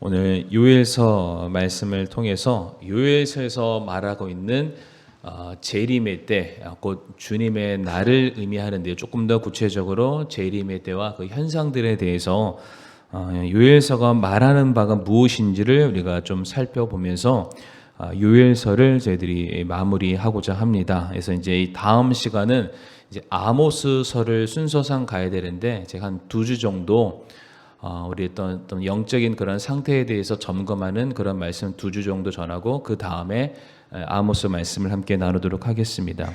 오늘 요엘서 말씀을 통해서 요엘서에서 말하고 있는 재림의 때, 곧 주님의 날을 의미하는데요. 조금 더 구체적으로 재림의 때와 그 현상들에 대해서 요엘서가 말하는 바가 무엇인지를 우리가 좀 살펴보면서 요엘서를 저희들이 마무리하고자 합니다. 그래서 이제 이 다음 시간은 이제 아모스서를 순서상 가야 되는데 제가 한 2주 정도 우리 어떤 영적인 그런 상태에 대해서 점검하는 그런 말씀 2주 정도 전하고 그 다음에 아모스 말씀을 함께 나누도록 하겠습니다.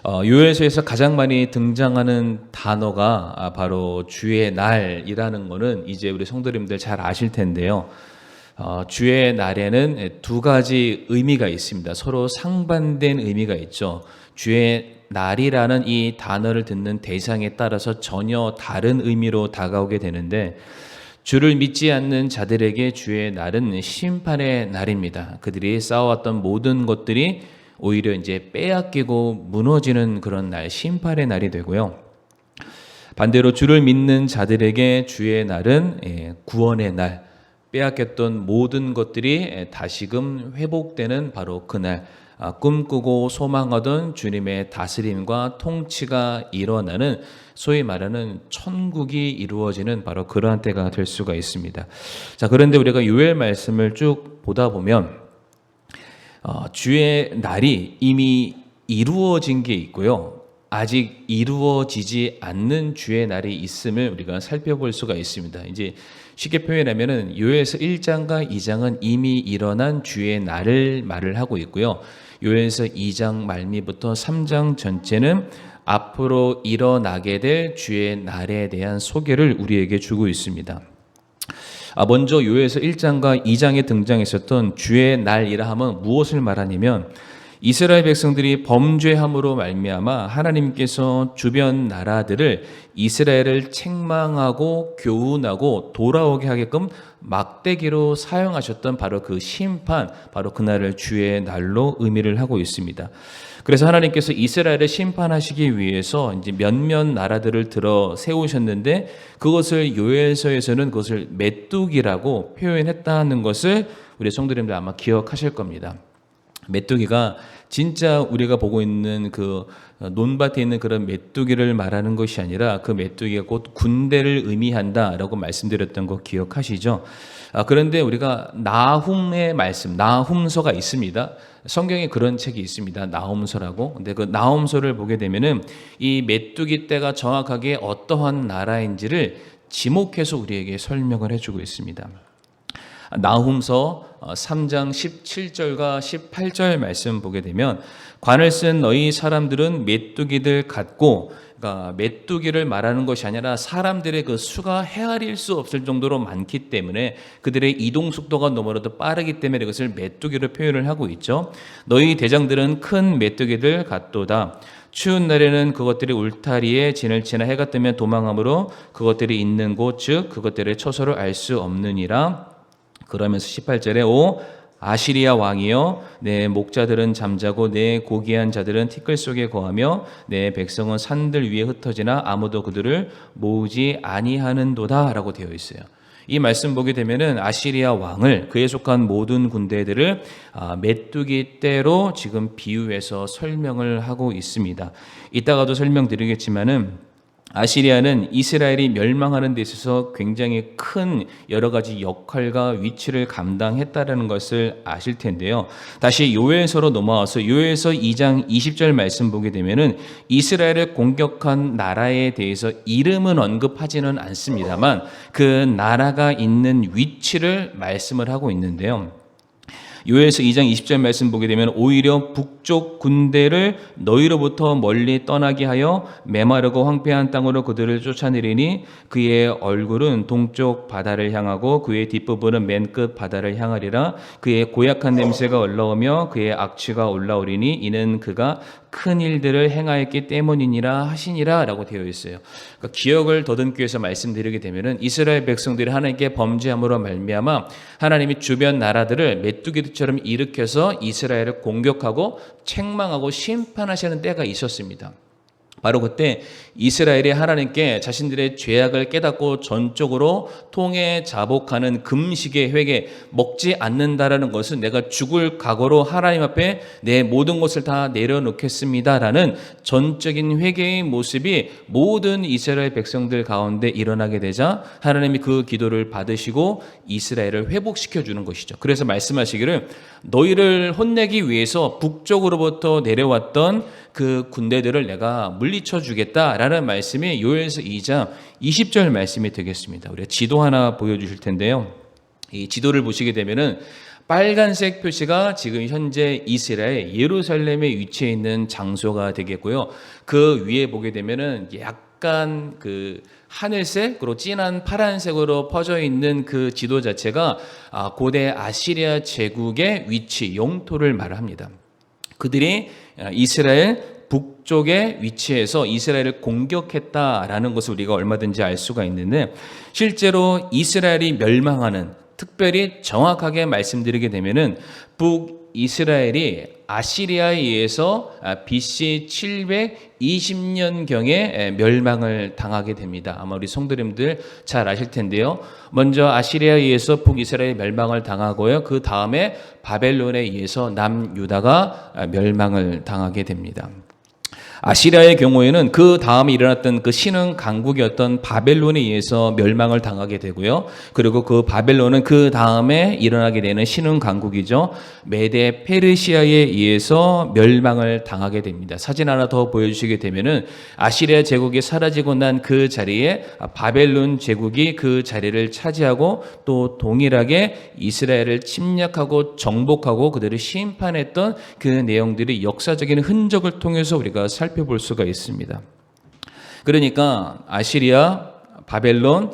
요엘서에서 가장 많이 등장하는 단어가 바로 주의 날이라는 거는 이제 우리 성도님들 잘 아실 텐데요. 주의 날에는 두 가지 의미가 있습니다. 서로 상반된 의미가 있죠. 주의 날이라는 이 단어를 듣는 대상에 따라서 전혀 다른 의미로 다가오게 되는데, 주를 믿지 않는 자들에게 주의 날은 심판의 날입니다. 그들이 쌓아왔던 모든 것들이 오히려 이제 빼앗기고 무너지는 그런 날, 심판의 날이 되고요. 반대로 주를 믿는 자들에게 주의 날은 구원의 날, 빼앗겼던 모든 것들이 다시금 회복되는 바로 그날, 꿈꾸고 소망하던 주님의 다스림과 통치가 일어나는, 소위 말하는 천국이 이루어지는 바로 그러한 때가 될 수가 있습니다. 자, 그런데 우리가 요엘 말씀을 쭉 보다 보면 주의 날이 이미 이루어진 게 있고요, 아직 이루어지지 않는 주의 날이 있음을 우리가 살펴볼 수가 있습니다. 이제 쉽게 표현하면은 요엘서 1장과 2장은 이미 일어난 주의 날을 말을 하고 있고요. 요엘서 2장 말미부터 3장 전체는 앞으로 일어나게 될 주의 날에 대한 소개를 우리에게 주고 있습니다. 먼저 요엘서 1장과 2장에 등장했었던 주의 날이라 하면 무엇을 말하냐면, 이스라엘 백성들이 범죄함으로 말미암아 하나님께서 주변 나라들을 이스라엘을 책망하고 교훈하고 돌아오게 하게끔 막대기로 사용하셨던 바로 그 심판, 바로 그날을 주의 날로 의미를 하고 있습니다. 그래서 하나님께서 이스라엘을 심판하시기 위해서 이제 몇몇 나라들을 들어 세우셨는데, 그것을 요엘서에서는 그것을 메뚜기라고 표현했다는 것을 우리 성도님들 아마 기억하실 겁니다. 메뚜기가 진짜 우리가 보고 있는 그 논밭에 있는 그런 메뚜기를 말하는 것이 아니라 그 메뚜기가 곧 군대를 의미한다라고 말씀드렸던 거 기억하시죠? 그런데 우리가 나훔의 말씀, 나훔서가 있습니다. 성경에 그런 책이 있습니다. 나훔서라고. 근데 그 나훔서를 보게 되면은 이 메뚜기 떼가 정확하게 어떠한 나라인지를 지목해서 우리에게 설명을 해주고 있습니다. 나훔서 3장 17절과 18절 말씀 보게 되면, 관을 쓴 너희 사람들은 메뚜기들 같고, 그러니까 메뚜기를 말하는 것이 아니라 사람들의 그 수가 헤아릴 수 없을 정도로 많기 때문에 그들의 이동 속도가 너무나도 빠르기 때문에 이것을 메뚜기로 표현을 하고 있죠. 너희 대장들은 큰 메뚜기들 같도다. 추운 날에는 그것들이 울타리에 진을 치나 해가 뜨면 도망하므로 그것들이 있는 곳, 즉 그것들의 처소를 알 수 없느니라. 그러면서 18절에 오 아시리아 왕이여, 내 목자들은 잠자고 내 고귀한 자들은 티끌 속에 거하며 내 백성은 산들 위에 흩어지나 아무도 그들을 모으지 아니하는도다 라고 되어 있어요. 이 말씀 보게 되면은 아시리아 왕을, 그에 속한 모든 군대들을 메뚜기 떼로 지금 비유해서 설명을 하고 있습니다. 이따가도 설명드리겠지만은 아시리아는 이스라엘이 멸망하는 데 있어서 굉장히 큰 여러 가지 역할과 위치를 감당했다라는 것을 아실 텐데요. 다시 요엘서로 넘어와서 요엘서 2장 20절 말씀 보게 되면은 이스라엘을 공격한 나라에 대해서 이름은 언급하지는 않습니다만 그 나라가 있는 위치를 말씀을 하고 있는데요. 요엘서 2장 20절 말씀 보게 되면, 오히려 북쪽 군대를 너희로부터 멀리 떠나게 하여 메마르고 황폐한 땅으로 그들을 쫓아내리니 그의 얼굴은 동쪽 바다를 향하고 그의 뒷부분은 맨 끝 바다를 향하리라. 그의 고약한 냄새가 올라오며 그의 악취가 올라오리니 이는 그가 큰 일들을 행하였기 때문이니라 하시니라 라고 되어 있어요. 그러니까 기억을 더듬기 위해서 말씀드리게 되면은 이스라엘 백성들이 하나님께 범죄함으로 말미암아 하나님이 주변 나라들을 메뚜기들처럼 일으켜서 이스라엘을 공격하고 책망하고 심판하시는 때가 있었습니다. 바로 그때 이스라엘이 하나님께 자신들의 죄악을 깨닫고 전적으로 통해 자복하는 금식의 회개, 먹지 않는다라는 것은 내가 죽을 각오로 하나님 앞에 내 모든 것을 다 내려놓겠습니다라는 전적인 회개의 모습이 모든 이스라엘 백성들 가운데 일어나게 되자 하나님이 그 기도를 받으시고 이스라엘을 회복시켜 주는 것이죠. 그래서 말씀하시기를 너희를 혼내기 위해서 북쪽으로부터 내려왔던 그 군대들을 내가 물리쳐 주겠다라는 말씀이 요엘서 2장 20절 말씀이 되겠습니다. 우리가 지도 하나 보여주실 텐데요. 이 지도를 보시게 되면은 빨간색 표시가 지금 현재 이스라엘 예루살렘에 위치해 있는 장소가 되겠고요. 그 위에 보게 되면은 약간 그 하늘색으로 진한 파란색으로 퍼져 있는 그 지도 자체가 고대 아시리아 제국의 위치, 영토를 말합니다. 그들이 이스라엘 북쪽에 위치해서 이스라엘을 공격했다라는 것을 우리가 얼마든지 알 수가 있는데 실제로 이스라엘이 멸망하는 특별히 정확하게 말씀드리게 되면은 북이스라엘이 아시리아에 의해서 BC 720년경에 멸망을 당하게 됩니다. 아마 우리 성도님들 잘 아실 텐데요. 먼저 아시리아에 의해서 북이스라엘이 멸망을 당하고요. 그 다음에 바벨론에 의해서 남유다가 멸망을 당하게 됩니다. 아시리아의 경우에는 그 다음에 일어났던 그 신흥 강국이었던 바벨론에 의해서 멸망을 당하게 되고요. 그리고 그 바벨론은 그 다음에 일어나게 되는 신흥 강국이죠. 메데 페르시아에 의해서 멸망을 당하게 됩니다. 사진 하나 더 보여주시게 되면은 아시리아 제국이 사라지고 난 그 자리에 바벨론 제국이 그 자리를 차지하고 또 동일하게 이스라엘을 침략하고 정복하고 그들을 심판했던 그 내용들이 역사적인 흔적을 통해서 우리가 살펴볼 수가 있습니다. 그러니까 아시리아, 바벨론,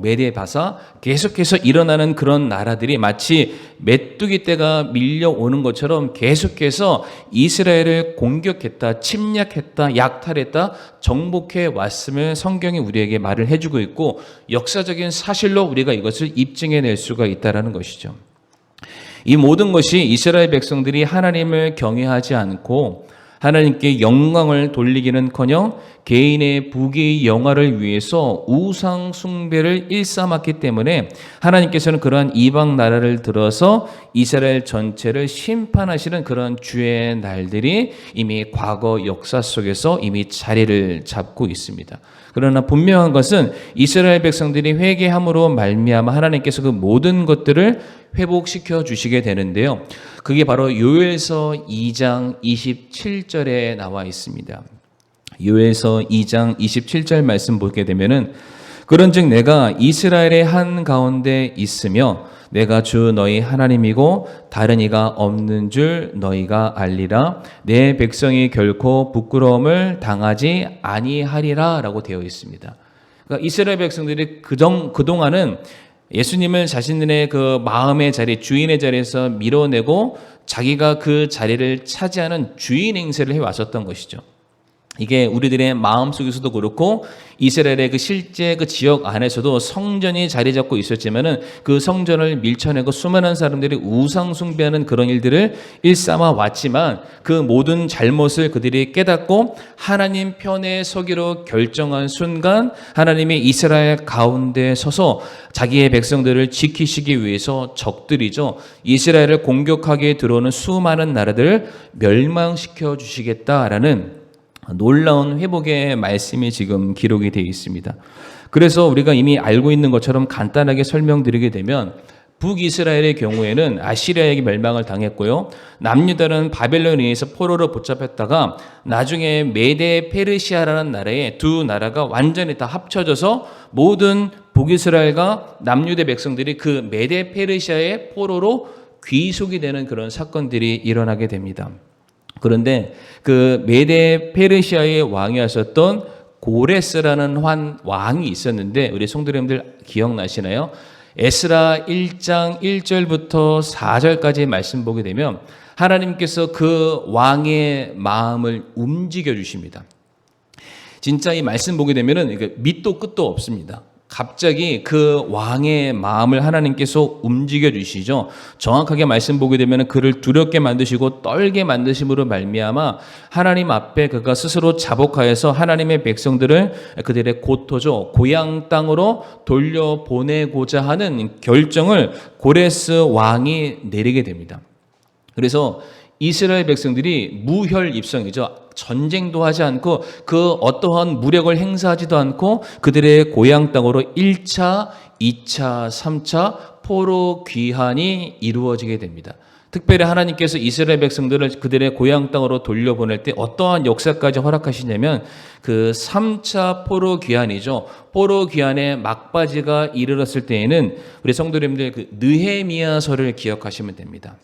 메데 바사 계속해서 일어나는 그런 나라들이 마치 메뚜기 떼가 밀려오는 것처럼 계속해서 이스라엘을 공격했다, 침략했다, 약탈했다, 정복해 왔음을 성경이 우리에게 말을 해주고 있고 역사적인 사실로 우리가 이것을 입증해낼 수가 있다는 것이죠. 이 모든 것이 이스라엘 백성들이 하나님을 경외하지 않고 하나님께 영광을 돌리기는커녕 개인의 부귀 영화를 위해서 우상 숭배를 일삼았기 때문에 하나님께서는 그러한 이방 나라를 들어서 이스라엘 전체를 심판하시는 그런 주의 날들이 이미 과거 역사 속에서 이미 자리를 잡고 있습니다. 그러나 분명한 것은 이스라엘 백성들이 회개함으로 말미암아 하나님께서 그 모든 것들을 회복시켜 주시게 되는데요. 그게 바로 요엘서 2장 27절에 나와 있습니다. 요엘서 2장 27절 말씀 보게 되면은 그런즉 내가 이스라엘의 한 가운데 있으며 내가 주 너희 하나님이고 다른 이가 없는 줄 너희가 알리라. 내 백성이 결코 부끄러움을 당하지 아니하리라 라고 되어 있습니다. 그러니까 이스라엘 백성들이 그동안은 예수님을 자신들의 그 마음의 자리, 주인의 자리에서 밀어내고 자기가 그 자리를 차지하는 주인 행세를 해왔었던 것이죠. 이게 우리들의 마음속에서도 그렇고 이스라엘의 그 실제 그 지역 안에서도 성전이 자리 잡고 있었지만은 그 성전을 밀쳐내고 수많은 사람들이 우상 숭배하는 그런 일들을 일삼아 왔지만 그 모든 잘못을 그들이 깨닫고 하나님 편에 서기로 결정한 순간 하나님이 이스라엘 가운데 서서 자기의 백성들을 지키시기 위해서 적들이죠. 이스라엘을 공격하게 들어오는 수많은 나라들을 멸망시켜 주시겠다라는 놀라운 회복의 말씀이 지금 기록이 되어 있습니다. 그래서 우리가 이미 알고 있는 것처럼 간단하게 설명드리게 되면 북이스라엘의 경우에는 아시리아에게 멸망을 당했고요. 남유다는 바벨론에 의해서 포로로 붙잡혔다가 나중에 메데 페르시아라는 나라에 두 나라가 완전히 다 합쳐져서 모든 북이스라엘과 남유대 백성들이 그 메데 페르시아의 포로로 귀속이 되는 그런 사건들이 일어나게 됩니다. 그런데 그 메데 페르시아의 왕이었었던 고레스라는 왕이 있었는데 우리 성도님들 기억나시나요? 에스라 1장 1절부터 4절까지 말씀 보게 되면 하나님께서 그 왕의 마음을 움직여 주십니다. 진짜 이 말씀 보게 되면은 밑도 끝도 없습니다. 갑자기 그 왕의 마음을 하나님께서 움직여 주시죠. 정확하게 말씀 보게 되면 그를 두렵게 만드시고 떨게 만드심으로 말미암아 하나님 앞에 그가 스스로 자복하여서 하나님의 백성들을 그들의 고토죠, 고향 땅으로 돌려보내고자 하는 결정을 고레스 왕이 내리게 됩니다. 그래서 이스라엘 백성들이 무혈입성이죠. 전쟁도 하지 않고 그 어떠한 무력을 행사하지도 않고 그들의 고향 땅으로 1차, 2차, 3차 포로 귀환이 이루어지게 됩니다. 특별히 하나님께서 이스라엘 백성들을 그들의 고향 땅으로 돌려보낼 때 어떠한 역사까지 허락하시냐면 그 3차 포로 귀환이죠. 포로 귀환의 막바지가 이르렀을 때에는 우리 성도님들 그 느헤미야서를 기억하시면 됩니다.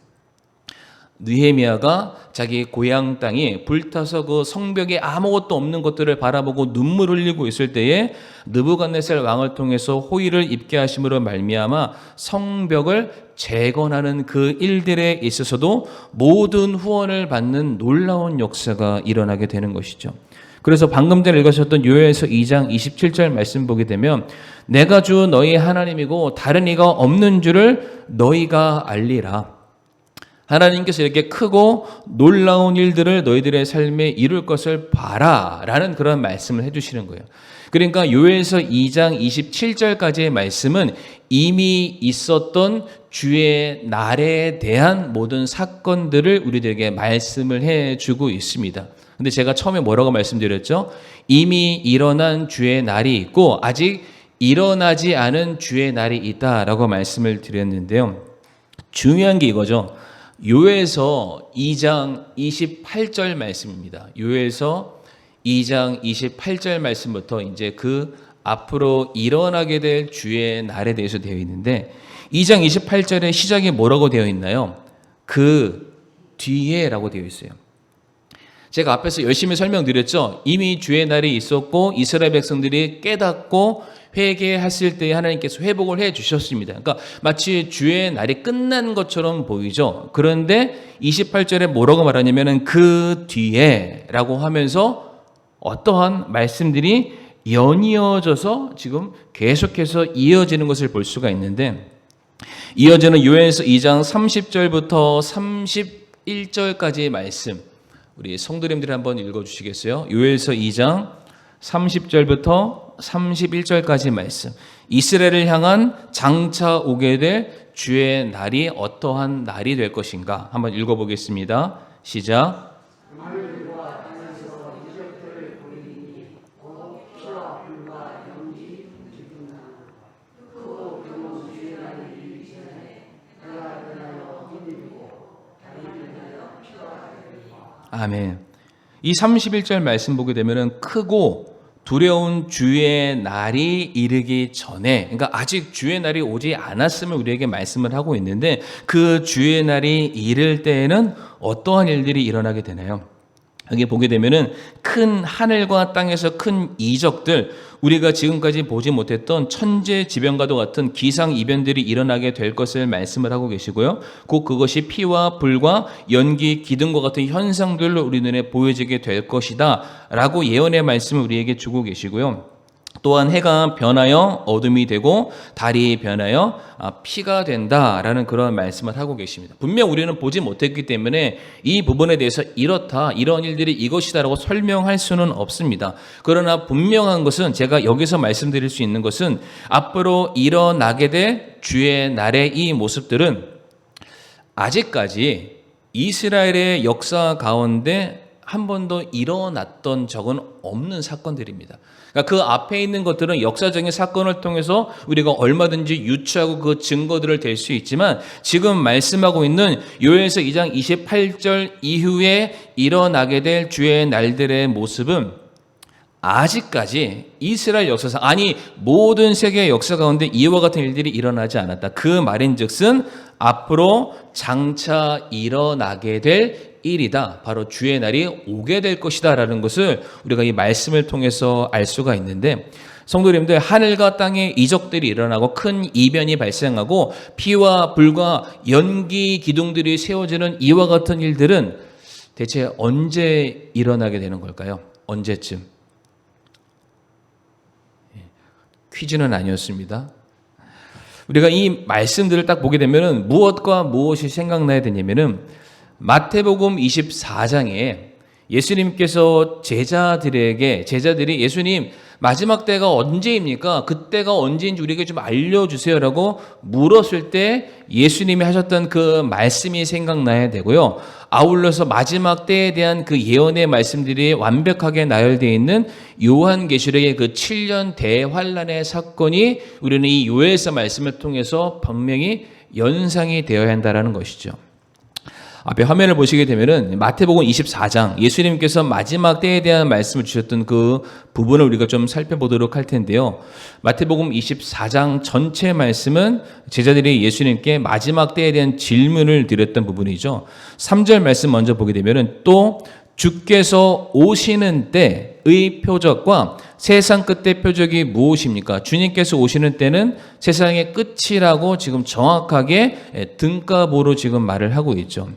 느헤미야가 자기 고향 땅이 불타서 그 성벽에 아무것도 없는 것들을 바라보고 눈물 흘리고 있을 때에 느부갓네살 왕을 통해서 호의를 입게 하심으로 말미암아 성벽을 재건하는 그 일들에 있어서도 모든 후원을 받는 놀라운 역사가 일어나게 되는 것이죠. 그래서 방금 전에 읽으셨던 요엘서 2장 27절 말씀 보게 되면 내가 주 너희 하나님이고 다른 이가 없는 줄을 너희가 알리라. 하나님께서 이렇게 크고 놀라운 일들을 너희들의 삶에 이룰 것을 봐라 라는 그런 말씀을 해주시는 거예요. 그러니까 요엘서 2장 27절까지의 말씀은 이미 있었던 주의 날에 대한 모든 사건들을 우리들에게 말씀을 해주고 있습니다. 근데 제가 처음에 뭐라고 말씀드렸죠? 이미 일어난 주의 날이 있고 아직 일어나지 않은 주의 날이 있다라고 말씀을 드렸는데요. 중요한 게 이거죠. 요엘서 2장 28절 말씀입니다. 요엘서 2장 28절 말씀부터 이제 그 앞으로 일어나게 될 주의 날에 대해서 되어 있는데 2장 28절의 시작이 뭐라고 되어 있나요? 그 뒤에라고 되어 있어요. 제가 앞에서 열심히 설명드렸죠. 이미 주의 날이 있었고 이스라엘 백성들이 깨닫고 회개했을 때 하나님께서 회복을 해 주셨습니다. 그러니까 마치 주의 날이 끝난 것처럼 보이죠. 그런데 28절에 뭐라고 말하냐면 그 뒤에라고 하면서 어떠한 말씀들이 연이어져서 지금 계속해서 이어지는 것을 볼 수가 있는데 이어지는 요엘서 2장 30절부터 31절까지의 말씀 우리 성도님들이 한번 읽어주시겠어요? 요엘서 2장 30절부터 31절까지 말씀. 이스라엘을 향한 장차 오게 될 주의 날이 어떠한 날이 될 것인가? 한번 읽어보겠습니다. 시작. 아멘. 이 31절 말씀 보게 되면은 크고 두려운 주의 날이 이르기 전에, 그러니까 아직 주의 날이 오지 않았음을 우리에게 말씀을 하고 있는데 그 주의 날이 이를 때에는 어떠한 일들이 일어나게 되나요? 여기 보게 되면은 큰 하늘과 땅에서 큰 이적들, 우리가 지금까지 보지 못했던 천재지변과도 같은 기상이변들이 일어나게 될 것을 말씀을 하고 계시고요. 곧 그것이 피와 불과 연기, 기둥과 같은 현상들로 우리 눈에 보여지게 될 것이다 라고 예언의 말씀을 우리에게 주고 계시고요. 또한 해가 변하여 어둠이 되고 달이 변하여 피가 된다라는 그런 말씀을 하고 계십니다. 분명 우리는 보지 못했기 때문에 이 부분에 대해서 이렇다, 이런 일들이 이것이다라고 설명할 수는 없습니다. 그러나 분명한 것은 제가 여기서 말씀드릴 수 있는 것은 앞으로 일어나게 될 주의 날의 이 모습들은 아직까지 이스라엘의 역사 가운데 한 번도 일어났던 적은 없는 사건들입니다. 그러니까 그 앞에 있는 것들은 역사적인 사건을 통해서 우리가 얼마든지 유추하고 그 증거들을 댈 수 있지만 지금 말씀하고 있는 요엘서 2장 28절 이후에 일어나게 될 주의 날들의 모습은 아직까지 이스라엘 역사상, 아니 모든 세계의 역사 가운데 이와 같은 일들이 일어나지 않았다. 그 말인즉슨 앞으로 장차 일어나게 될 일이다. 바로 주의 날이 오게 될 것이다 라는 것을 우리가 이 말씀을 통해서 알 수가 있는데, 성도님들, 하늘과 땅에 이적들이 일어나고 큰 이변이 발생하고 피와 불과 연기 기둥들이 세워지는 이와 같은 일들은 대체 언제 일어나게 되는 걸까요? 언제쯤? 퀴즈는 아니었습니다. 우리가 이 말씀들을 딱 보게 되면은 무엇과 무엇이 생각나야 되냐면은 마태복음 24장에 예수님께서 제자들이 예수님 마지막 때가 언제입니까? 그때가 언제인지 우리에게 좀 알려주세요라고 물었을 때 예수님이 하셨던 그 말씀이 생각나야 되고요. 아울러서 마지막 때에 대한 그 예언의 말씀들이 완벽하게 나열되어 있는 요한계시록의 그 7년 대환란의 사건이 우리는 이 요엘서 말씀을 통해서 분명히 연상이 되어야 한다는 것이죠. 앞에 화면을 보시게 되면은 마태복음 24장 예수님께서 마지막 때에 대한 말씀을 주셨던 그 부분을 우리가 좀 살펴보도록 할 텐데요. 마태복음 24장 전체 말씀은 제자들이 예수님께 마지막 때에 대한 질문을 드렸던 부분이죠. 3절 말씀 먼저 보게 되면은 또 주께서 오시는 때의 표적과 세상 끝의 표적이 무엇입니까? 주님께서 오시는 때는 세상의 끝이라고 지금 정확하게 등가보로 지금 말을 하고 있죠.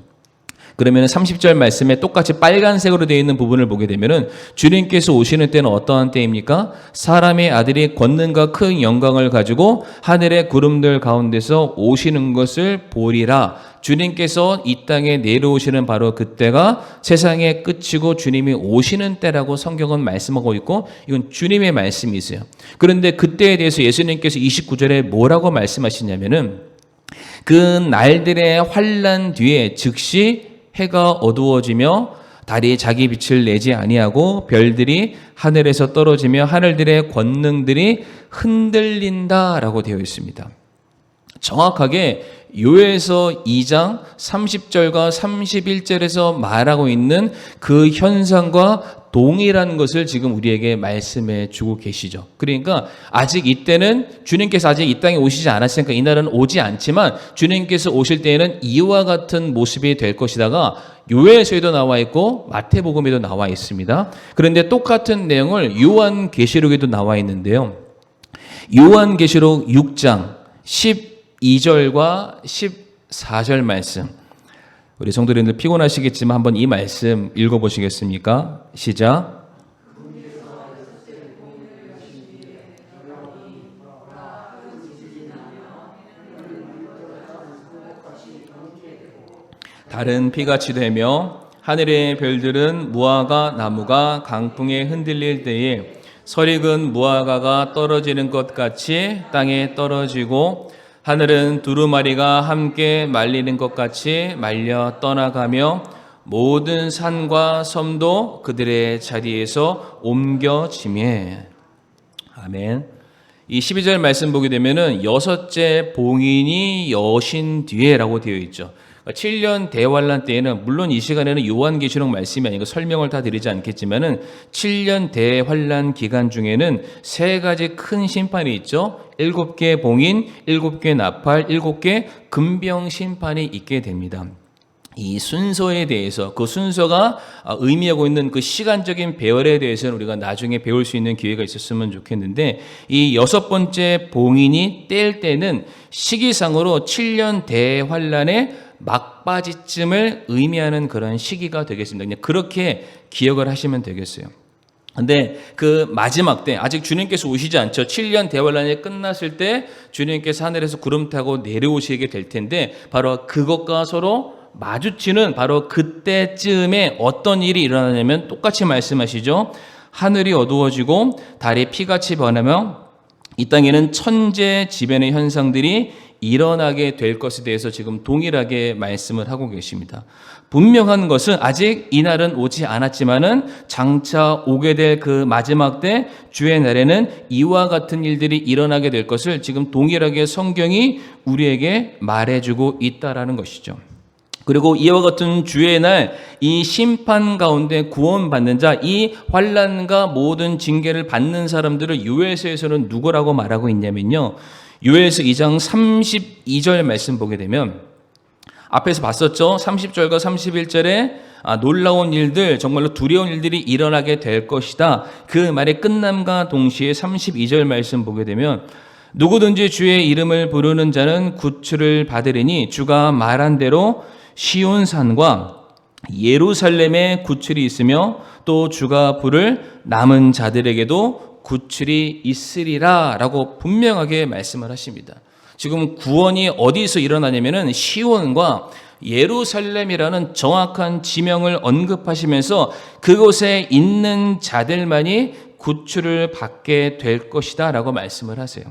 그러면 30절 말씀에 똑같이 빨간색으로 되어 있는 부분을 보게 되면은 주님께서 오시는 때는 어떠한 때입니까? 사람의 아들이 권능과 큰 영광을 가지고 하늘의 구름들 가운데서 오시는 것을 보리라. 주님께서 이 땅에 내려오시는 바로 그때가 세상의 끝이고 주님이 오시는 때라고 성경은 말씀하고 있고 이건 주님의 말씀이세요. 그런데 그때에 대해서 예수님께서 29절에 뭐라고 말씀하시냐면은 그 날들의 환난 뒤에 즉시 해가 어두워지며 달이 자기 빛을 내지 아니하고 별들이 하늘에서 떨어지며 하늘들의 권능들이 흔들린다라고 되어 있습니다. 정확하게 요엘서 2장 30절과 31절에서 말하고 있는 그 현상과 동일한 것을 지금 우리에게 말씀해 주고 계시죠. 그러니까 아직 이때는 주님께서 아직 이 땅에 오시지 않았으니까 이날은 오지 않지만 주님께서 오실 때에는 이와 같은 모습이 될 것이다가 요엘서에도 나와 있고 마태복음에도 나와 있습니다. 그런데 똑같은 내용을 요한계시록에도 나와 있는데요. 요한계시록 6장 12절과 14절 말씀, 우리 성도님들 피곤하시겠지만 한번 이 말씀 읽어보시겠습니까? 시작. 달은 피같이 되며 하늘의 별들은 무화과 나무가 강풍에 흔들릴 때에 설익은 무화과가 떨어지는 것 같이 땅에 떨어지고 하늘은 두루마리가 함께 말리는 것 같이 말려 떠나가며 모든 산과 섬도 그들의 자리에서 옮겨지매. 아멘. 이 12절 말씀 보게 되면은 여섯째 봉인이 여신 뒤에라고 되어 있죠. 7년 대환란 때에는 물론 이 시간에는 요한계시록 말씀이 아니고 설명을 다 드리지 않겠지만은 7년 대환란 기간 중에는 세 가지 큰 심판이 있죠. 7개 봉인, 7개 나팔, 7개 금병 심판이 있게 됩니다. 이 순서에 대해서 그 순서가 의미하고 있는 그 시간적인 배열에 대해서는 우리가 나중에 배울 수 있는 기회가 있었으면 좋겠는데 이 여섯 번째 봉인이 뗄 때는 시기상으로 7년 대환란의 막바지쯤을 의미하는 그런 시기가 되겠습니다. 그냥 그렇게 기억을 하시면 되겠어요. 근데 그 마지막 때 아직 주님께서 오시지 않죠. 7년 대환란이 끝났을 때 주님께서 하늘에서 구름 타고 내려오시게 될 텐데 바로 그것과 서로 마주치는 바로 그때쯤에 어떤 일이 일어나냐면 똑같이 말씀하시죠. 하늘이 어두워지고 달이 피같이 변하며 이 땅에는 천재지변의 현상들이 일어나게 될 것에 대해서 지금 동일하게 말씀을 하고 계십니다. 분명한 것은 아직 이날은 오지 않았지만은 장차 오게 될 그 마지막 때 주의 날에는 이와 같은 일들이 일어나게 될 것을 지금 동일하게 성경이 우리에게 말해주고 있다라는 것이죠. 그리고 이와 같은 주의 날 이 심판 가운데 구원받는 자, 이 환난과 모든 징계를 받는 사람들을 요엘서에서는 누구라고 말하고 있냐면요. 요엘서 2장 32절 말씀 보게 되면 앞에서 봤었죠. 30절과 31절에 놀라운 일들, 정말로 두려운 일들이 일어나게 될 것이다. 그 말의 끝남과 동시에 32절 말씀 보게 되면 누구든지 주의 이름을 부르는 자는 구출을 받으리니 주가 말한 대로 시온산과 예루살렘에 구출이 있으며 또 주가 부를 남은 자들에게도 구출이 있으리라 라고 분명하게 말씀을 하십니다. 지금 구원이 어디서 일어나냐면은 시온과 예루살렘이라는 정확한 지명을 언급하시면서 그곳에 있는 자들만이 구출을 받게 될 것이다 라고 말씀을 하세요.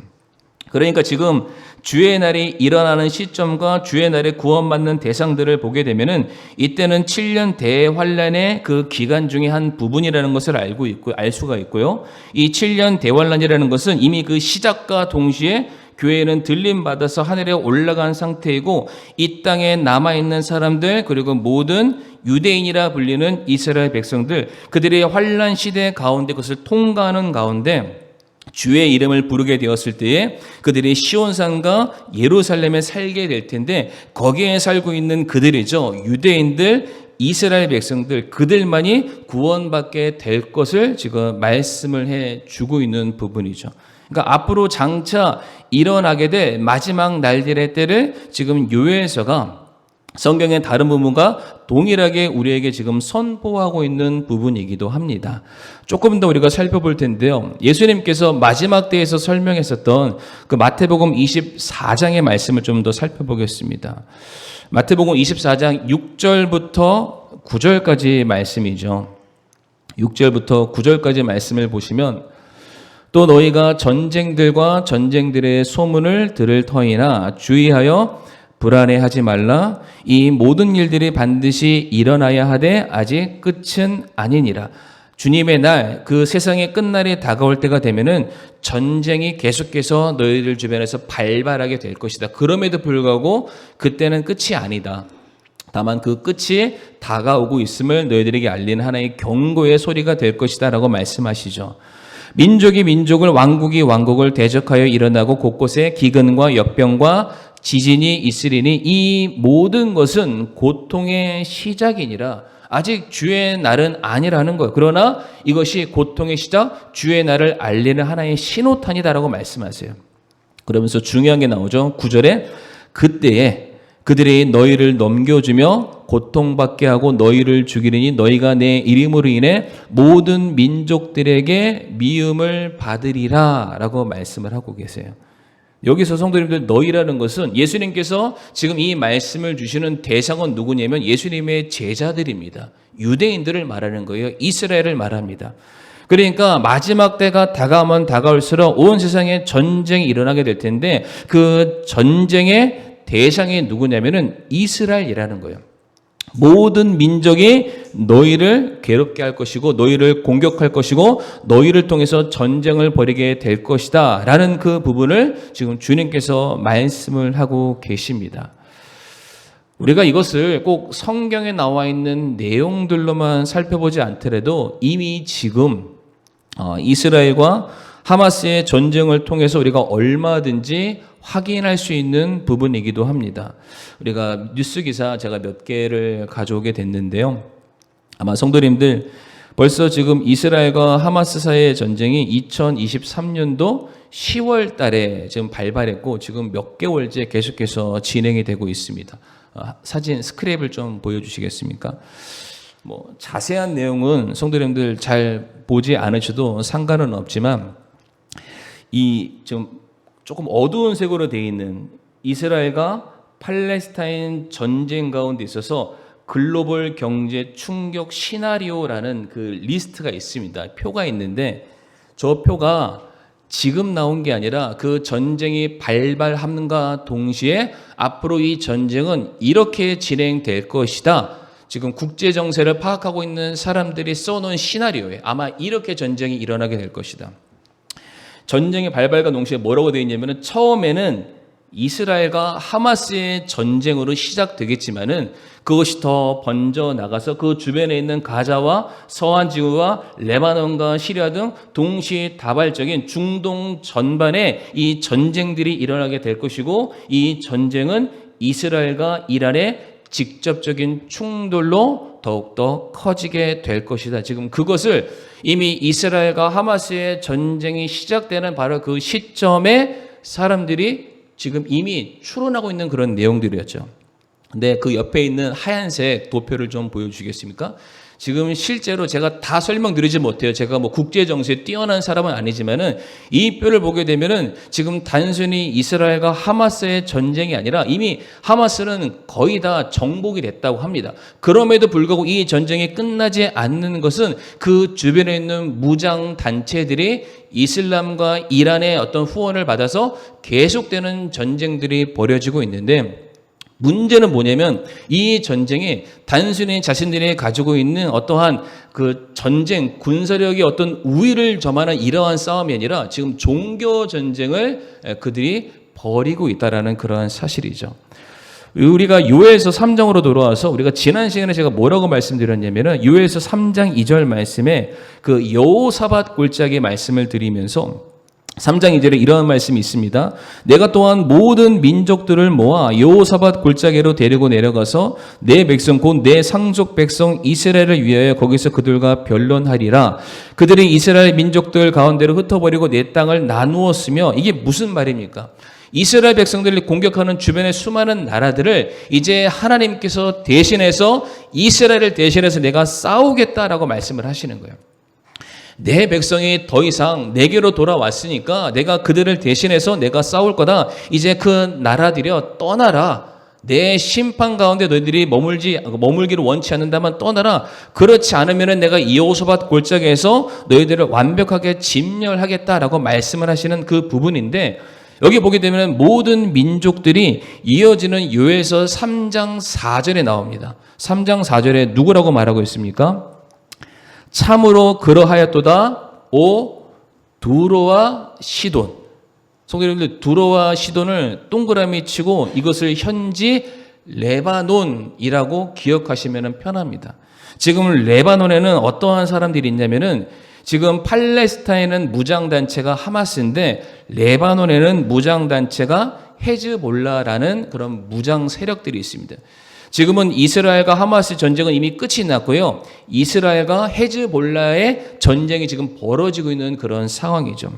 그러니까 지금 주의 날이 일어나는 시점과 주의 날에 구원받는 대상들을 보게 되면은 이때는 7년 대환란의 그 기간 중에 한 부분이라는 것을 알 수가 있고요. 이 7년 대환란이라는 것은 이미 그 시작과 동시에 교회는 들림 받아서 하늘에 올라간 상태이고 이 땅에 남아있는 사람들 그리고 모든 유대인이라 불리는 이스라엘 백성들 그들의 환란 시대 가운데 그것을 통과하는 가운데 주의 이름을 부르게 되었을 때에 그들이 시온산과 예루살렘에 살게 될 텐데 거기에 살고 있는 그들이죠. 유대인들, 이스라엘 백성들 그들만이 구원받게 될 것을 지금 말씀을 해주고 있는 부분이죠. 그러니까 앞으로 장차 일어나게 될 마지막 날들의 때를 지금 요엘서가 성경의 다른 부분과 동일하게 우리에게 지금 선포하고 있는 부분이기도 합니다. 조금 더 우리가 살펴볼 텐데요. 예수님께서 마지막 때에서 설명했었던 그 마태복음 24장의 말씀을 좀 더 살펴보겠습니다. 마태복음 24장 6절부터 9절까지 말씀이죠. 6절부터 9절까지 말씀을 보시면 또 너희가 전쟁들과 전쟁들의 소문을 들을 터이나 주의하여 불안해하지 말라. 이 모든 일들이 반드시 일어나야 하되 아직 끝은 아니니라. 주님의 날, 그 세상의 끝날이 다가올 때가 되면은 전쟁이 계속해서 너희들 주변에서 발발하게 될 것이다. 그럼에도 불구하고 그때는 끝이 아니다. 다만 그 끝이 다가오고 있음을 너희들에게 알리는 하나의 경고의 소리가 될 것이다 라고 말씀하시죠. 민족이 민족을 왕국이 왕국을 대적하여 일어나고 곳곳에 기근과 역병과 지진이 있으리니 이 모든 것은 고통의 시작이니라. 아직 주의 날은 아니라는 거예요. 그러나 이것이 고통의 시작, 주의 날을 알리는 하나의 신호탄이다라고 말씀하세요. 그러면서 중요한 게 나오죠. 9절에 그때에 그들이 너희를 넘겨주며 고통받게 하고 너희를 죽이리니 너희가 내 이름으로 인해 모든 민족들에게 미움을 받으리라 라고 말씀을 하고 계세요. 여기서 성도님들 너희라는 것은 예수님께서 지금 이 말씀을 주시는 대상은 누구냐면 예수님의 제자들입니다. 유대인들을 말하는 거예요. 이스라엘을 말합니다. 그러니까 마지막 때가 다가오면 다가올수록 온 세상에 전쟁이 일어나게 될 텐데 그 전쟁의 대상이 누구냐면은 이스라엘이라는 거예요. 모든 민족이 너희를 괴롭게 할 것이고 너희를 공격할 것이고 너희를 통해서 전쟁을 벌이게 될 것이다 라는 그 부분을 지금 주님께서 말씀을 하고 계십니다. 우리가 이것을 꼭 성경에 나와 있는 내용들로만 살펴보지 않더라도 이미 지금 이스라엘과 하마스의 전쟁을 통해서 우리가 얼마든지 확인할 수 있는 부분이기도 합니다. 우리가 뉴스 기사 제가 몇 개를 가져오게 됐는데요. 아마 성도님들 벌써 지금 이스라엘과 하마스 사이의 전쟁이 2023년도 10월 달에 지금 발발했고 지금 몇 개월째 계속해서 진행이 되고 있습니다. 사진 스크랩을 좀 보여주시겠습니까? 뭐 자세한 내용은 성도님들 잘 보지 않으셔도 상관은 없지만 이 좀 조금 어두운 색으로 되어 있는 이스라엘과 팔레스타인 전쟁 가운데 있어서 글로벌 경제 충격 시나리오라는 그 리스트가 있습니다. 표가 있는데 저 표가 지금 나온 게 아니라 그 전쟁이 발발함과 동시에 앞으로 이 전쟁은 이렇게 진행될 것이다. 지금 국제 정세를 파악하고 있는 사람들이 써놓은 시나리오에 아마 이렇게 전쟁이 일어나게 될 것이다. 전쟁의 발발과 동시에 뭐라고 되어 있냐면은 처음에는 이스라엘과 하마스의 전쟁으로 시작되겠지만은 그것이 더 번져 나가서 그 주변에 있는 가자와 서한 지구와 레바논과 시리아 등 동시다발적인 중동 전반에 이 전쟁들이 일어나게 될 것이고 이 전쟁은 이스라엘과 이란의 직접적인 충돌로 더욱더 커지게 될 것이다. 지금 그것을 이미 이스라엘과 하마스의 전쟁이 시작되는 바로 그 시점에 사람들이 지금 이미 추론하고 있는 그런 내용들이었죠. 근데 그 옆에 있는 하얀색 도표를 좀 보여주시겠습니까? 지금 실제로 제가 다 설명드리지 못해요. 제가 뭐 국제 정세에 뛰어난 사람은 아니지만은 이 뼈를 보게 되면은 지금 단순히 이스라엘과 하마스의 전쟁이 아니라 이미 하마스는 거의 다 정복이 됐다고 합니다. 그럼에도 불구하고 이 전쟁이 끝나지 않는 것은 그 주변에 있는 무장 단체들이 이슬람과 이란의 어떤 후원을 받아서 계속되는 전쟁들이 벌어지고 있는데, 문제는 뭐냐면 이 전쟁이 단순히 자신들이 가지고 있는 어떠한 그 전쟁, 군사력의 어떤 우위를 점하는 이러한 싸움이 아니라 지금 종교 전쟁을 그들이 벌이고 있다라는 그러한 사실이죠. 우리가 요엘서 3장으로 돌아와서 우리가 지난 시간에 제가 뭐라고 말씀드렸냐면은 요엘서 3장 2절 말씀에 그 여호사밧 골짜기 말씀을 드리면서 3장 2절에 이러한 말씀이 있습니다. 내가 또한 모든 민족들을 모아 여호사밧 골짜기로 데리고 내려가서 내 백성 곧 내 상속 백성 이스라엘을 위하여 거기서 그들과 변론하리라. 그들이 이스라엘 민족들 가운데로 흩어버리고 내 땅을 나누었으며, 이게 무슨 말입니까? 이스라엘 백성들이 공격하는 주변의 수많은 나라들을 이제 하나님께서 대신해서 이스라엘을 대신해서 내가 싸우겠다라고 말씀을 하시는 거예요. 내 백성이 더 이상 내게로 돌아왔으니까 내가 그들을 대신해서 내가 싸울 거다. 이제 그 나라들여 떠나라. 내 심판 가운데 너희들이 머물기를 원치 않는다면 떠나라. 그렇지 않으면 내가 여호사밧 골짜기에서 너희들을 완벽하게 진멸하겠다라고 말씀을 하시는 그 부분인데, 여기 보게 되면 모든 민족들이 이어지는 요엘서 3장 4절에 나옵니다. 3장 4절에 누구라고 말하고 있습니까? 참으로 그러하였도다 오 두로와 시돈. 성도님들, 두로와 시돈을 동그라미 치고 이것을 현지 레바논이라고 기억하시면 편합니다. 지금 레바논에는 어떠한 사람들이 있냐면은, 지금 팔레스타인은 무장단체가 하마스인데 레바논에는 무장단체가 헤즈볼라라는 그런 무장 세력들이 있습니다. 지금은 이스라엘과 하마스 전쟁은 이미 끝이 났고요. 이스라엘과 헤즈볼라의 전쟁이 지금 벌어지고 있는 그런 상황이죠.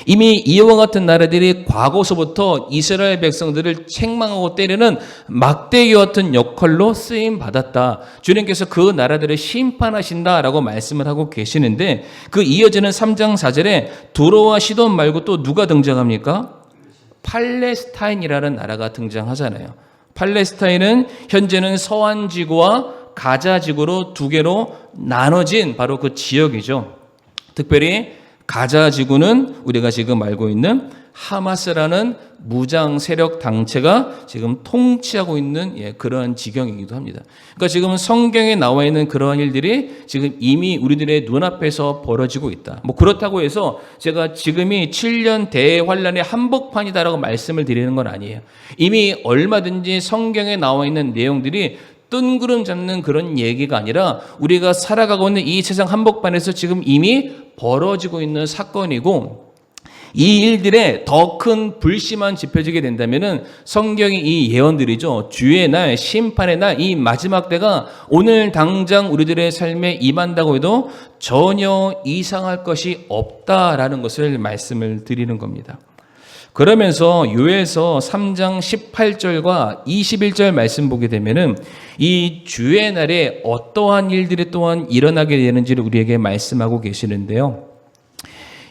이미 이와 같은 나라들이 과거서부터 이스라엘 백성들을 책망하고 때리는 막대기 같은 역할로 쓰임 받았다. 주님께서 그 나라들을 심판하신다라고 말씀을 하고 계시는데, 그 이어지는 3장 4절에 두로와 시돈 말고 또 누가 등장합니까? 팔레스타인이라는 나라가 등장하잖아요. 팔레스타인은 현재는 서한 지구와 가자 지구로 두 개로 나눠진 바로 그 지역이죠. 특별히 가자 지구는 우리가 지금 알고 있는 하마스라는 무장 세력 단체가 지금 통치하고 있는 그러한 지경이기도 합니다. 그러니까 지금 성경에 나와 있는 그러한 일들이 지금 이미 우리들의 눈앞에서 벌어지고 있다. 뭐 그렇다고 해서 제가 지금이 7년 대환란의 한복판이다라고 말씀을 드리는 건 아니에요. 이미 얼마든지 성경에 나와 있는 내용들이 뜬구름 잡는 그런 얘기가 아니라 우리가 살아가고 있는 이 세상 한복판에서 지금 이미 벌어지고 있는 사건이고, 이 일들에 더 큰 불씨만 지펴지게 된다면은 성경이 이 예언들이죠. 주의 날, 심판의 날, 이 마지막 때가 오늘 당장 우리들의 삶에 임한다고 해도 전혀 이상할 것이 없다라는 것을 말씀을 드리는 겁니다. 그러면서 요엘서 3장 18절과 21절 말씀 보게 되면은 이 주의 날에 어떠한 일들이 또한 일어나게 되는지를 우리에게 말씀하고 계시는데요.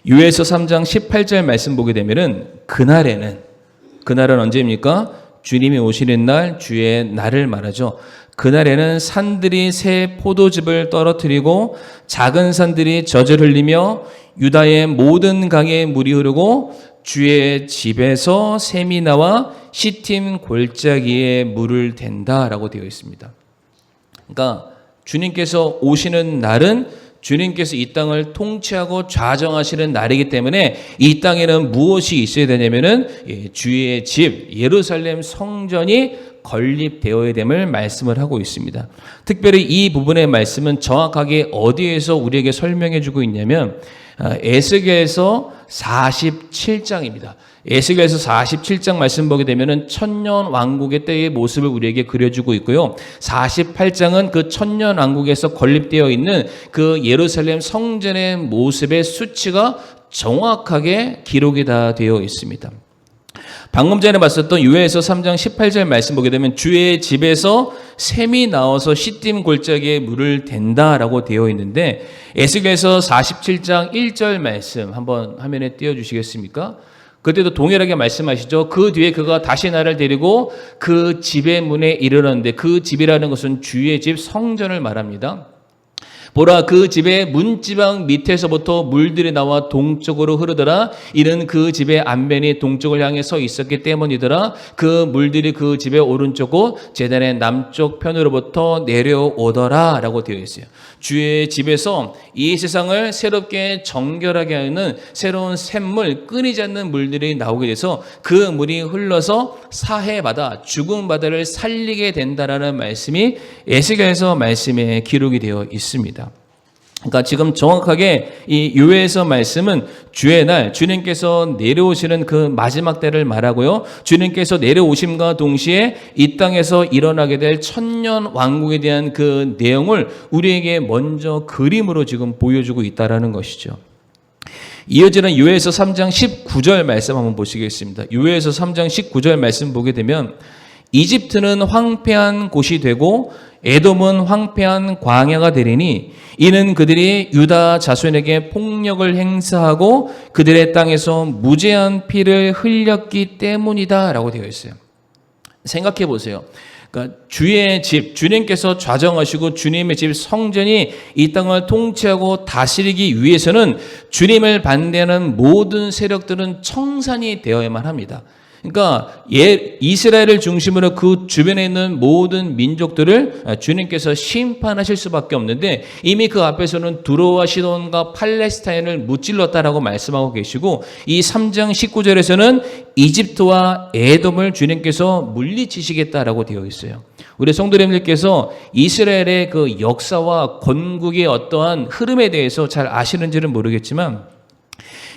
요엘서 3장 18절 말씀 보게 되면은 그날은 언제입니까? 주님이 오시는 날, 주의 날을 말하죠. 그날에는 산들이 새 포도즙을 떨어뜨리고 작은 산들이 젖을 흘리며 유다의 모든 강에 물이 흐르고 주의 집에서 샘이 나와 시팀 골짜기에 물을 댄다라고 되어 있습니다. 그러니까 주님께서 오시는 날은 주님께서 이 땅을 통치하고 좌정하시는 날이기 때문에 이 땅에는 무엇이 있어야 되냐면은 주의 집 예루살렘 성전이 건립되어야 됨을 말씀을 하고 있습니다. 특별히 이 부분의 말씀은 정확하게 어디에서 우리에게 설명해 주고 있냐면 에스겔서 47장입니다. 에스겔서 47장 말씀 보게 되면은 천년 왕국의 때의 모습을 우리에게 그려주고 있고요. 48장은 그 천년 왕국에서 건립되어 있는 그 예루살렘 성전의 모습의 수치가 정확하게 기록이 다 되어 있습니다. 방금 전에 봤었던 요엘서 3장 18절 말씀 보게 되면 주의 집에서 샘이 나와서 시딤 골짜기에 물을 댄다라고 되어 있는데, 에스겔서 47장 1절 말씀 한번 화면에 띄워주시겠습니까? 그때도 동일하게 말씀하시죠. 그 뒤에 그가 다시 나를 데리고 그 집의 문에 이르렀는데, 그 집이라는 것은 주의 집 성전을 말합니다. 보라, 그 집의 문지방 밑에서부터 물들이 나와 동쪽으로 흐르더라. 이는 그 집의 안면이 동쪽을 향해 서 있었기 때문이더라. 그 물들이 그 집의 오른쪽 곳 제단의 남쪽 편으로부터 내려오더라 라고 되어 있어요. 주의 집에서 이 세상을 새롭게 정결하게 하는 새로운 샘물, 끊이지 않는 물들이 나오게 돼서 그 물이 흘러서 사해바다, 죽은 바다를 살리게 된다라는 말씀이 에스겔서 말씀에 기록이 되어 있습니다. 그러니까 지금 정확하게 이 요엘서 말씀은 주의 날, 주님께서 내려오시는 그 마지막 때를 말하고요. 주님께서 내려오심과 동시에 이 땅에서 일어나게 될 천년 왕국에 대한 그 내용을 우리에게 먼저 그림으로 지금 보여주고 있다라는 것이죠. 이어지는 요엘서 3장 19절 말씀 한번 보시겠습니다. 요엘서 3장 19절 말씀 보게 되면 이집트는 황폐한 곳이 되고 에돔은 황폐한 광야가 되리니 이는 그들이 유다 자손에게 폭력을 행사하고 그들의 땅에서 무죄한 피를 흘렸기 때문이다 라고 되어 있어요. 생각해 보세요. 그러니까 주의 집, 주님께서 좌정하시고 주님의 집 성전이 이 땅을 통치하고 다스리기 위해서는 주님을 반대하는 모든 세력들은 청산이 되어야만 합니다. 그러니까 이스라엘을 중심으로 그 주변에 있는 모든 민족들을 주님께서 심판하실 수밖에 없는데, 이미 그 앞에서는 두로와 시돈과 팔레스타인을 무찔렀다라고 말씀하고 계시고, 이 3장 19절에서는 이집트와 에돔을 주님께서 물리치시겠다라고 되어 있어요. 우리 성도님들께서 이스라엘의 그 역사와 건국의 어떠한 흐름에 대해서 잘 아시는지는 모르겠지만,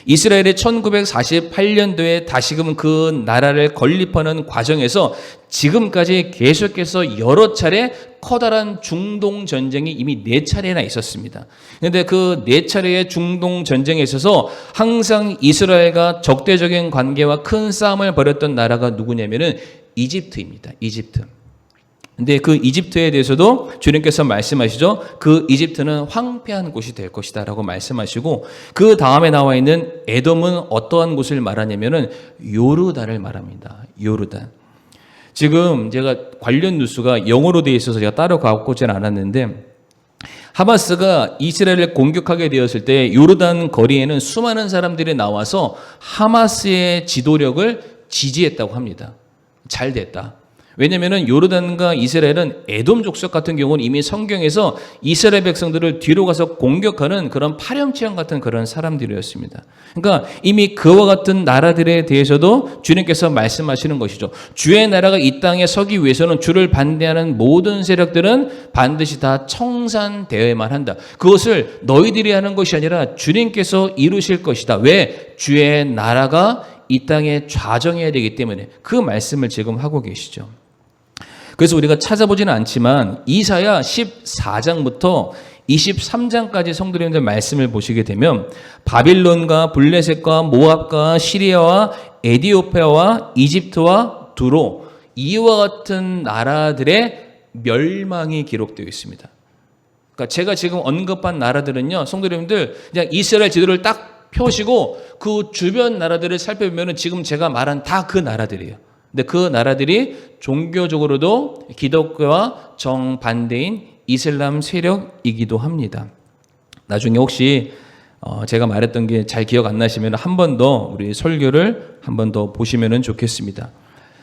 이스라엘이 1948년도에 다시금 그 나라를 건립하는 과정에서 지금까지 계속해서 여러 차례 커다란 중동 전쟁이 이미 4차례나 있었습니다. 그런데 그 4차례의 중동 전쟁에 있어서 항상 이스라엘과 적대적인 관계와 큰 싸움을 벌였던 나라가 누구냐면은 이집트입니다. 이집트. 근데 그 이집트에 대해서도 주님께서 말씀하시죠. 그 이집트는 황폐한 곳이 될 것이다 라고 말씀하시고, 그 다음에 나와 있는 에돔은 어떠한 곳을 말하냐면은 요르단을 말합니다. 요르단. 지금 제가 관련 뉴스가 영어로 되어 있어서 제가 따로 갖고는 않았는데, 하마스가 이스라엘을 공격하게 되었을 때 요르단 거리에는 수많은 사람들이 나와서 하마스의 지도력을 지지했다고 합니다. 잘 됐다. 왜냐하면 요르단과 이스라엘은 에돔 족속 같은 경우는 이미 성경에서 이스라엘 백성들을 뒤로 가서 공격하는 그런 파렴치한 같은 그런 사람들이었습니다. 그러니까 이미 그와 같은 나라들에 대해서도 주님께서 말씀하시는 것이죠. 주의 나라가 이 땅에 서기 위해서는 주를 반대하는 모든 세력들은 반드시 다 청산되어야만 한다. 그것을 너희들이 하는 것이 아니라 주님께서 이루실 것이다. 왜? 주의 나라가 이 땅에 좌정해야 되기 때문에 그 말씀을 지금 하고 계시죠. 그래서 우리가 찾아보지는 않지만 이사야 14장부터 23장까지 성도님들 말씀을 보시게 되면 바빌론과 블레셋과 모압과 시리아와 에디오피아와 이집트와 두로, 이와 같은 나라들의 멸망이 기록되어 있습니다. 그러니까 제가 지금 언급한 나라들은요, 성도님들 그냥 이스라엘 지도를 딱 펴시고 그 주변 나라들을 살펴보면 지금 제가 말한 다 그 나라들이에요. 근데 그 나라들이 종교적으로도 기독교와 정반대인 이슬람 세력이기도 합니다. 나중에 혹시 제가 말했던 게 잘 기억 안 나시면 한 번 더 우리 설교를 한 번 더 보시면 좋겠습니다.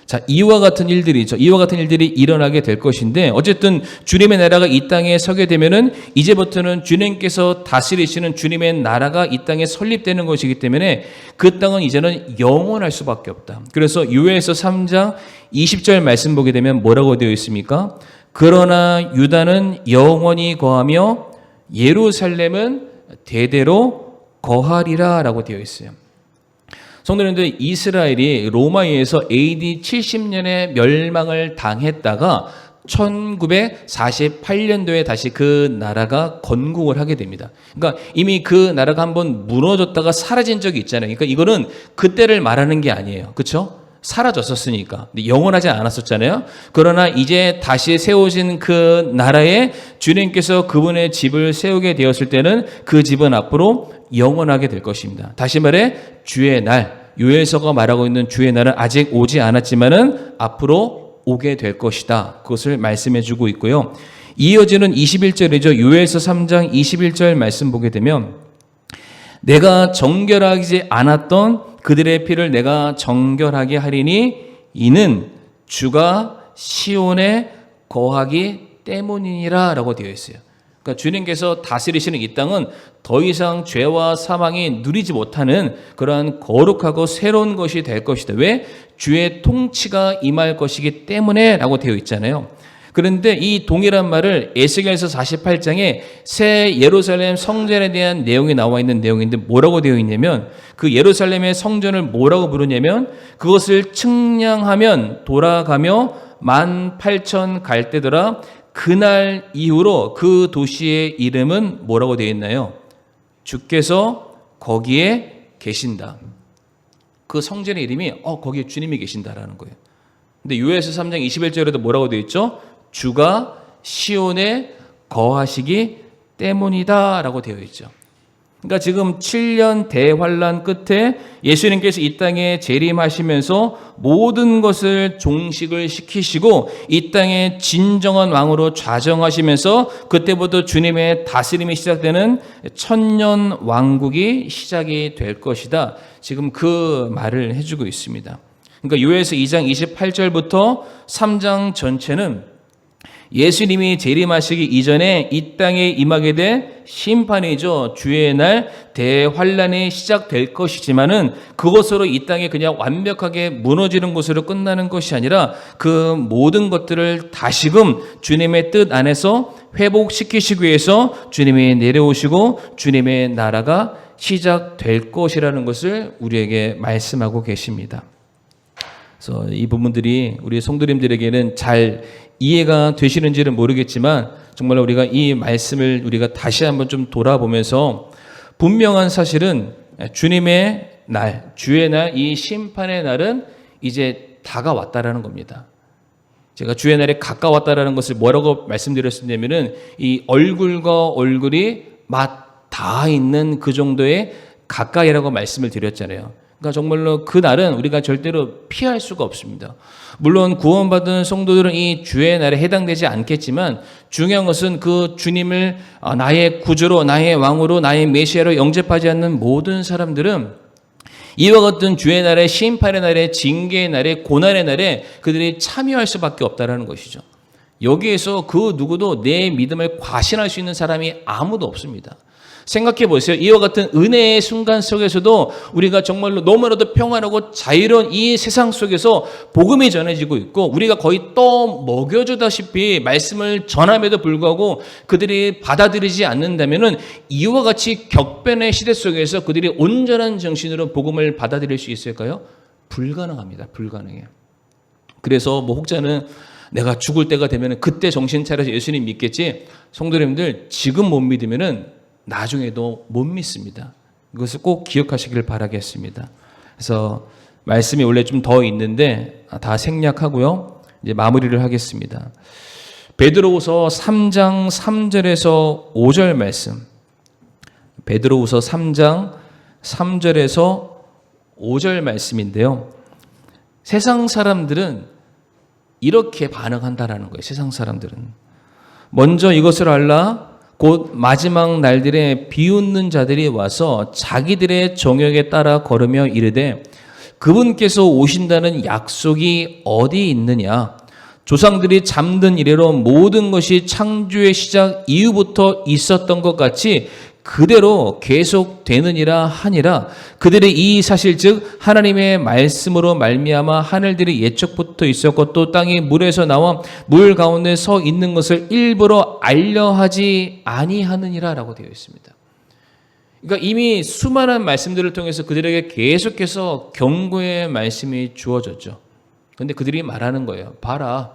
자, 이와 같은 일들이 일어나게 될 것인데, 어쨌든 주님의 나라가 이 땅에 서게 되면은 이제부터는 주님께서 다스리시는 주님의 나라가 이 땅에 설립되는 것이기 때문에 그 땅은 이제는 영원할 수밖에 없다. 그래서 요엘서 3장 20절 말씀 보게 되면 뭐라고 되어 있습니까? 그러나 유다는 영원히 거하며 예루살렘은 대대로 거하리라 라고 되어 있어요. 성도님들, 이스라엘이 로마에 의해서 AD 70년에 멸망을 당했다가 1948년도에 다시 그 나라가 건국을 하게 됩니다. 그러니까 이미 그 나라가 한번 무너졌다가 사라진 적이 있잖아요. 그러니까 이거는 그때를 말하는 게 아니에요. 그렇죠? 사라졌었으니까. 근데 영원하지 않았었잖아요. 그러나 이제 다시 세우신 그 나라에 주님께서 그분의 집을 세우게 되었을 때는 그 집은 앞으로 영원하게 될 것입니다. 다시 말해 주의 날, 요엘서가 말하고 있는 주의 날은 아직 오지 않았지만은 앞으로 오게 될 것이다. 그것을 말씀해 주고 있고요. 이어지는 21절이죠. 요엘서 3장 21절 말씀 보게 되면 내가 정결하지 않았던 그들의 피를 내가 정결하게 하리니 이는 주가 시온에 거하기 때문이니라 라고 되어 있어요. 그러니까 주님께서 다스리시는 이 땅은 더 이상 죄와 사망이 누리지 못하는 그러한 거룩하고 새로운 것이 될 것이다. 왜? 주의 통치가 임할 것이기 때문에 라고 되어 있잖아요. 그런데 이 동일한 말을 에스겔서 48장에 새 예루살렘 성전에 대한 내용이 나와 있는 내용인데 뭐라고 되어 있냐면 그 예루살렘의 성전을 뭐라고 부르냐면 그것을 측량하면 돌아가며 18,000 갈대더라. 그날 이후로 그 도시의 이름은 뭐라고 되어 있나요? 주께서 거기에 계신다. 그 성전의 이름이 거기에 주님이 계신다라는 거예요. 근데 요엘서 3장 21절에도 뭐라고 되어 있죠? 주가 시온에 거하시기 때문이다라고 되어 있죠. 그러니까 지금 7년 대환란 끝에 예수님께서 이 땅에 재림하시면서 모든 것을 종식을 시키시고 이 땅에 진정한 왕으로 좌정하시면서 그때부터 주님의 다스림이 시작되는 천년 왕국이 시작이 될 것이다. 지금 그 말을 해주고 있습니다. 그러니까 요엘서 2장 28절부터 3장 전체는 예수님이 재림하시기 이전에 이 땅에 임하게 될 심판이죠. 주의 날 대환란이 시작될 것이지만은 그것으로 이 땅에 그냥 완벽하게 무너지는 것으로 끝나는 것이 아니라 그 모든 것들을 다시금 주님의 뜻 안에서 회복시키시기 위해서 주님이 내려오시고 주님의 나라가 시작될 것이라는 것을 우리에게 말씀하고 계십니다. 그래서 이 부분들이 우리 성도님들에게는 잘 이해가 되시는지는 모르겠지만 정말 우리가 이 말씀을 우리가 다시 한번 좀 돌아보면서 분명한 사실은 주님의 날, 주의 날, 이 심판의 날은 이제 다가왔다라는 겁니다. 제가 주의 날에 가까웠다라는 것을 뭐라고 말씀드렸냐면은 이 얼굴과 얼굴이 맞닿아 있는 그 정도의 가까이라고 말씀을 드렸잖아요. 그러니까 정말로 그 날은 우리가 절대로 피할 수가 없습니다. 물론 구원받은 성도들은 이 주의 날에 해당되지 않겠지만 중요한 것은 그 주님을 나의 구주로, 나의 왕으로, 나의 메시아로 영접하지 않는 모든 사람들은 이와 같은 주의 날에, 심판의 날에, 징계의 날에, 고난의 날에 그들이 참여할 수밖에 없다는 것이죠. 여기에서 그 누구도 내 믿음을 과신할 수 있는 사람이 아무도 없습니다. 생각해 보세요. 이와 같은 은혜의 순간 속에서도 우리가 정말로 너무나도 평안하고 자유로운 이 세상 속에서 복음이 전해지고 있고 우리가 거의 떠 먹여주다시피 말씀을 전함에도 불구하고 그들이 받아들이지 않는다면은 이와 같이 격변의 시대 속에서 그들이 온전한 정신으로 복음을 받아들일 수 있을까요? 불가능합니다. 불가능해요. 그래서 혹자는 내가 죽을 때가 되면은 그때 정신 차려서 예수님 믿겠지. 성도님들 지금 못 믿으면은 나중에도 못 믿습니다. 이것을 꼭 기억하시길 바라겠습니다. 그래서 말씀이 원래 좀 더 있는데 다 생략하고요. 이제 마무리를 하겠습니다. 베드로후서 3장 3절에서 5절 말씀. 베드로후서 3장 3절에서 5절 말씀인데요. 세상 사람들은 이렇게 반응한다라는 거예요. 세상 사람들은. 먼저 이것을 알라. 곧 마지막 날들에 비웃는 자들이 와서 자기들의 정욕에 따라 걸으며 이르되 그분께서 오신다는 약속이 어디 있느냐? 조상들이 잠든 이래로 모든 것이 창조의 시작 이후부터 있었던 것 같이 그대로 계속되느니라 하니라. 그들의 이 사실 즉 하나님의 말씀으로 말미암아 하늘들이 예적부터 있었고 또 땅이 물에서 나와 물 가운데 서 있는 것을 일부러 알려하지 아니하느니라 라고 되어 있습니다. 그러니까 이미 수많은 말씀들을 통해서 그들에게 계속해서 경고의 말씀이 주어졌죠. 그런데 그들이 말하는 거예요. 봐라.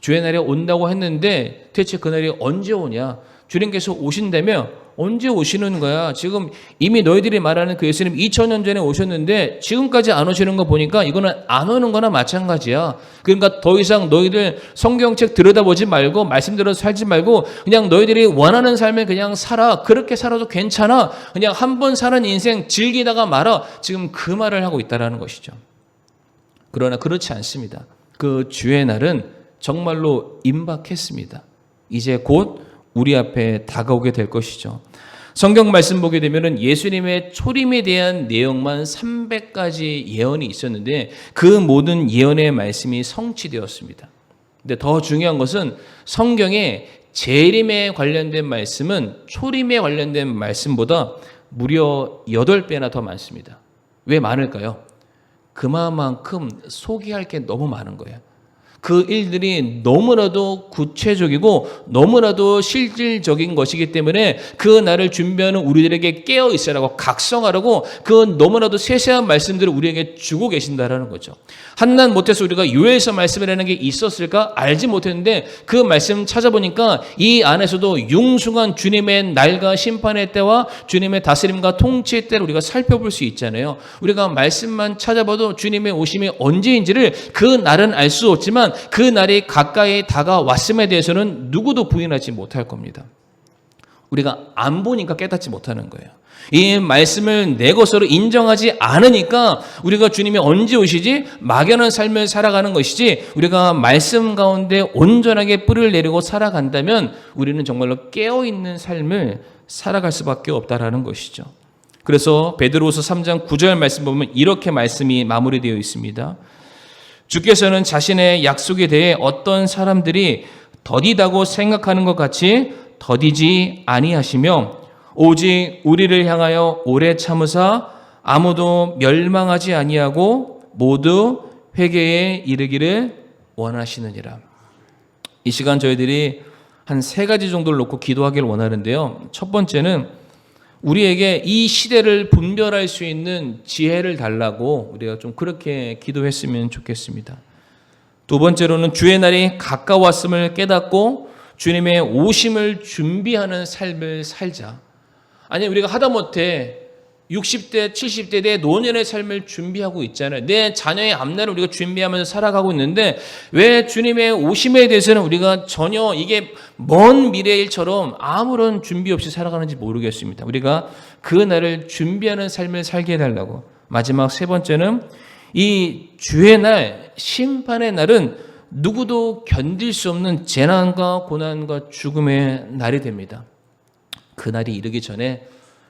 주의 날이 온다고 했는데 대체 그날이 언제 오냐? 주님께서 오신다며 언제 오시는 거야? 지금 이미 너희들이 말하는 그 예수님 2000년 전에 오셨는데 지금까지 안 오시는 거 보니까 이거는 안 오는 거나 마찬가지야. 그러니까 더 이상 너희들 성경책 들여다보지 말고 말씀대로 살지 말고 그냥 너희들이 원하는 삶을 그냥 살아. 그렇게 살아도 괜찮아. 그냥 한 번 사는 인생 즐기다가 말아. 지금 그 말을 하고 있다라는 것이죠. 그러나 그렇지 않습니다. 그 주의 날은 정말로 임박했습니다. 이제 곧 우리 앞에 다가오게 될 것이죠. 성경 말씀 보게 되면은 예수님의 초림에 대한 내용만 300가지 예언이 있었는데 그 모든 예언의 말씀이 성취되었습니다. 근데 더 중요한 것은 성경에 재림에 관련된 말씀은 초림에 관련된 말씀보다 무려 8배나 더 많습니다. 왜 많을까요? 그만큼 소개할 게 너무 많은 거예요. 그 일들이 너무나도 구체적이고 너무나도 실질적인 것이기 때문에 그 날을 준비하는 우리들에게 깨어 있으라고 각성하라고 그 너무나도 세세한 말씀들을 우리에게 주고 계신다라는 거죠. 한낱 못해서 우리가 요엘서 말씀이라는 게 있었을까 알지 못했는데 그 말씀 찾아보니까 이 안에서도 융숭한 주님의 날과 심판의 때와 주님의 다스림과 통치의 때를 우리가 살펴볼 수 있잖아요. 우리가 말씀만 찾아봐도 주님의 오심이 언제인지를 그 날은 알 수 없지만 그 날이 가까이 다가왔음에 대해서는 누구도 부인하지 못할 겁니다. 우리가 안 보니까 깨닫지 못하는 거예요. 이 말씀을 내 것으로 인정하지 않으니까 우리가 주님이 언제 오시지? 막연한 삶을 살아가는 것이지 우리가 말씀 가운데 온전하게 뿌리를 내리고 살아간다면 우리는 정말로 깨어있는 삶을 살아갈 수밖에 없다라는 것이죠. 그래서 베드로후서 3장 9절 말씀 보면 이렇게 말씀이 마무리되어 있습니다. 주께서는 자신의 약속에 대해 어떤 사람들이 더디다고 생각하는 것 같이 더디지 아니하시며 오직 우리를 향하여 오래 참으사 아무도 멸망하지 아니하고 모두 회개에 이르기를 원하시느니라. 이 시간 저희들이 한 3가지 정도를 놓고 기도하기를 원하는데요. 첫 번째는 우리에게 이 시대를 분별할 수 있는 지혜를 달라고 우리가 좀 그렇게 기도했으면 좋겠습니다. 두 번째로는 주의 날이 가까웠음을 깨닫고 주님의 오심을 준비하는 삶을 살자. 아니 우리가 하다못해 60대, 70대 내 노년의 삶을 준비하고 있잖아요. 내 자녀의 앞날을 우리가 준비하면서 살아가고 있는데 왜 주님의 오심에 대해서는 우리가 전혀 이게 먼 미래일처럼 아무런 준비 없이 살아가는지 모르겠습니다. 우리가 그 날을 준비하는 삶을 살게 해달라고. 마지막 3번째는 이 주의 날, 심판의 날은 누구도 견딜 수 없는 재난과 고난과 죽음의 날이 됩니다. 그 날이 이르기 전에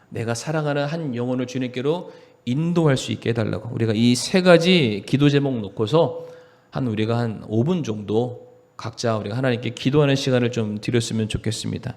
내가 사랑하는 한 영혼을 주님께로 인도할 수 있게 해달라고. 우리가 이 3가지 기도 제목 놓고서 우리가 한 5분 정도 각자 우리가 하나님께 기도하는 시간을 좀 드렸으면 좋겠습니다.